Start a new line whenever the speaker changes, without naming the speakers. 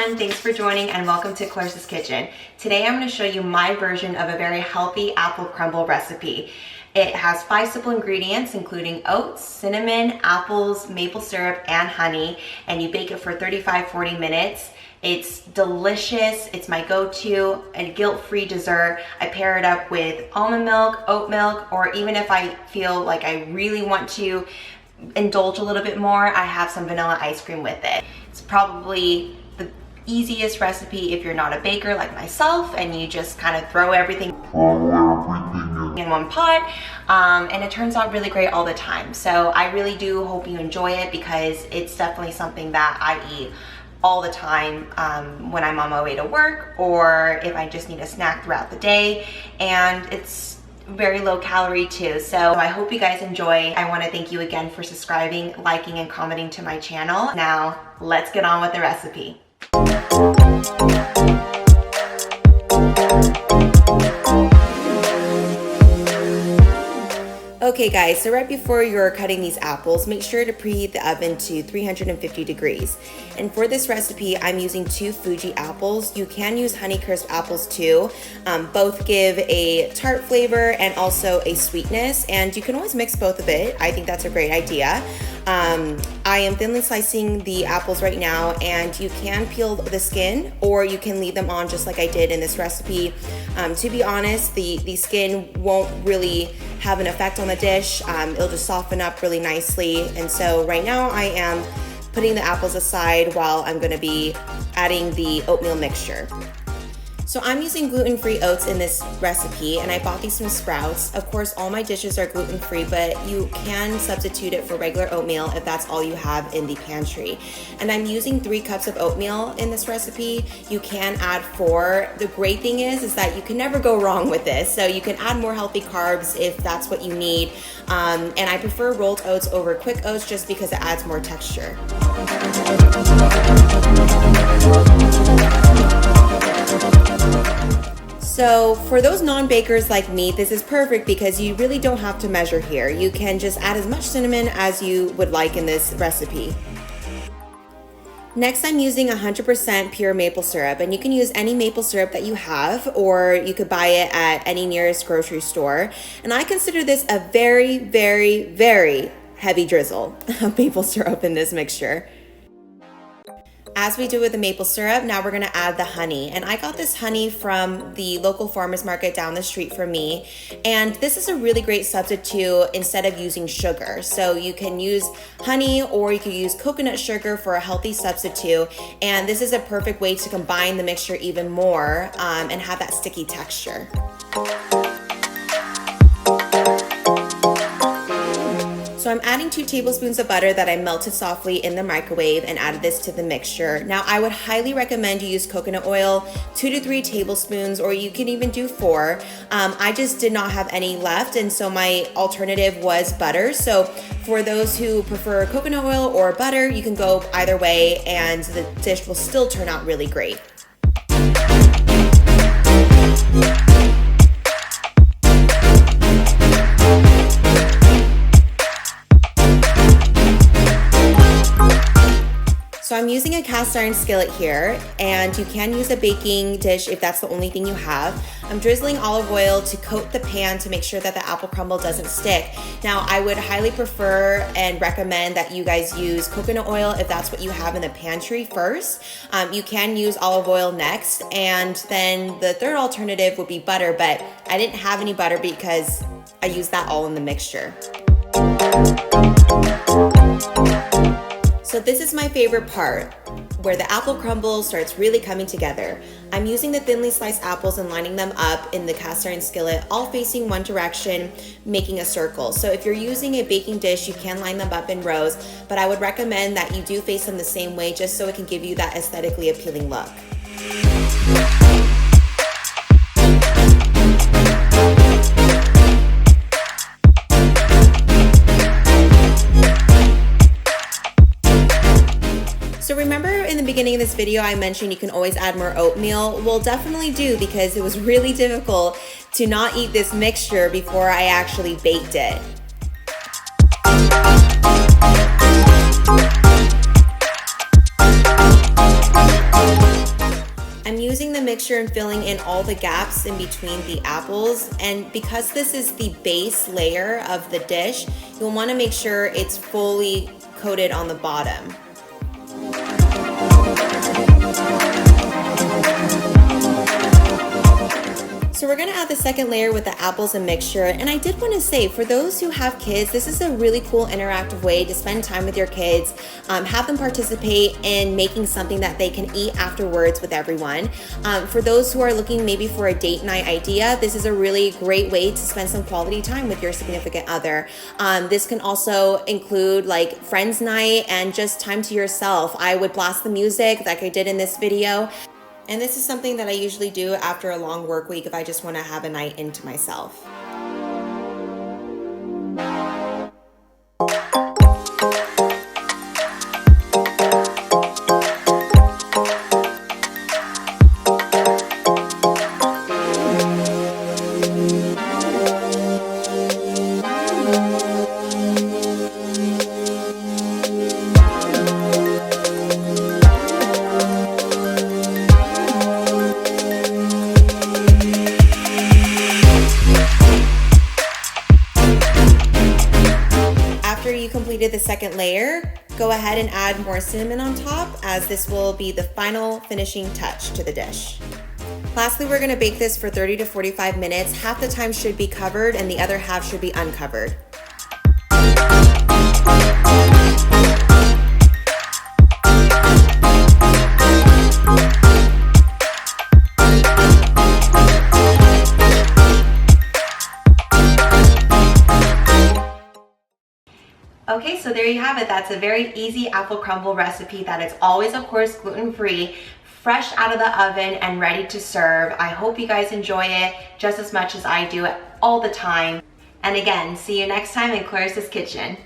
everyone, thanks for joining and welcome to Clarissa's Kitchen. Today I'm going to show you my version of a very healthy apple crumble recipe. It has 5 simple ingredients including oats, cinnamon, apples, maple syrup, and honey, and you bake it for 35-40 minutes. It's delicious. It's my go-to and guilt-free dessert. I pair it up with almond milk, oat milk, or even if I feel like I really want to indulge a little bit more, I have some vanilla ice cream with it. It's probably the easiest recipe if you're not a baker like myself and you just kind of throw everything in one pot, and it turns out really great all the time. So I really do hope you enjoy it because it's definitely something that I eat all the time when I'm on my way to work or if I just need a snack throughout the day, and it's very low calorie too. So I hope you guys enjoy. I want to thank you again for subscribing, liking, and commenting to my channel. Now let's get on with the recipe. Okay guys, so right before you're cutting these apples, make sure to preheat the oven to 350 degrees. And for this recipe, I'm using 2 Fuji apples. You can use Honeycrisp apples too. Both give a tart flavor and also a sweetness, and you can always mix both of it. I think that's a great idea. I am thinly slicing the apples right now, and you can peel the skin or you can leave them on just like I did in this recipe. To be honest, the skin won't really have an effect on the dish. It'll just soften up really nicely. And so right now I am putting the apples aside while I'm gonna be adding the oatmeal mixture. So I'm using gluten-free oats in this recipe, and I bought these from Sprouts. Of course, all my dishes are gluten-free, but you can substitute it for regular oatmeal if that's all you have in the pantry. And I'm using 3 cups of oatmeal in this recipe. You can add 4. The great thing is that you can never go wrong with this. So you can add more healthy carbs if that's what you need. And I prefer rolled oats over quick oats just because it adds more texture. So for those non-bakers like me, this is perfect because you really don't have to measure here. You can just add as much cinnamon as you would like in this recipe. Next, I'm using 100% pure maple syrup, and you can use any maple syrup that you have, or you could buy it at any nearest grocery store. And I consider this a very, very, very heavy drizzle of maple syrup in this mixture. As we do with the maple syrup, now we're gonna add the honey. And I got this honey from the local farmer's market down the street from me. And this is a really great substitute instead of using sugar. So you can use honey or you can use coconut sugar for a healthy substitute. And this is a perfect way to combine the mixture even more and have that sticky texture. So I'm adding 2 tablespoons of butter that I melted softly in the microwave and added this to the mixture. Now I would highly recommend you use coconut oil, 2 to 3 tablespoons, or you can even do 4. I just did not have any left, and so my alternative was butter. So for those who prefer coconut oil or butter, you can go either way and the dish will still turn out really great. So I'm using a cast iron skillet here, and you can use a baking dish if that's the only thing you have. I'm drizzling olive oil to coat the pan to make sure that the apple crumble doesn't stick. Now, I would highly prefer and recommend that you guys use coconut oil if that's what you have in the pantry first. You can use olive oil next, and then the third alternative would be butter, but I didn't have any butter because I used that all in the mixture. So this is my favorite part, where the apple crumble starts really coming together. I'm using the thinly sliced apples and lining them up in the cast iron skillet, all facing one direction, making a circle. So if you're using a baking dish, you can line them up in rows, but I would recommend that you do face them the same way just so it can give you that aesthetically appealing look. So remember in the beginning of this video I mentioned you can always add more oatmeal? Well, definitely do, because it was really difficult to not eat this mixture before I actually baked it. make sure I'm filling in all the gaps in between the apples, and because this is the base layer of the dish, you'll want to make sure it's fully coated on the bottom. So we're gonna add the second layer with the apples and mixture. And I did wanna say, for those who have kids, this is a really cool interactive way to spend time with your kids, have them participate in making something that they can eat afterwards with everyone. For those who are looking maybe for a date night idea, this is a really great way to spend some quality time with your significant other. This can also include like friends night and just time to yourself. I would blast the music like I did in this video. And this is something that I usually do after a long work week if I just want to have a night into myself. After you completed the second layer, go ahead and add more cinnamon on top, as this will be the final finishing touch to the dish. Lastly, we're gonna bake this for 30 to 45 minutes. Half the time should be covered and the other half should be uncovered. Okay, so there you have it. That's a very easy apple crumble recipe that is always, of course, gluten-free, fresh out of the oven and ready to serve. I hope you guys enjoy it just as much as I do it all the time. And again, see you next time in Clarissa's Kitchen.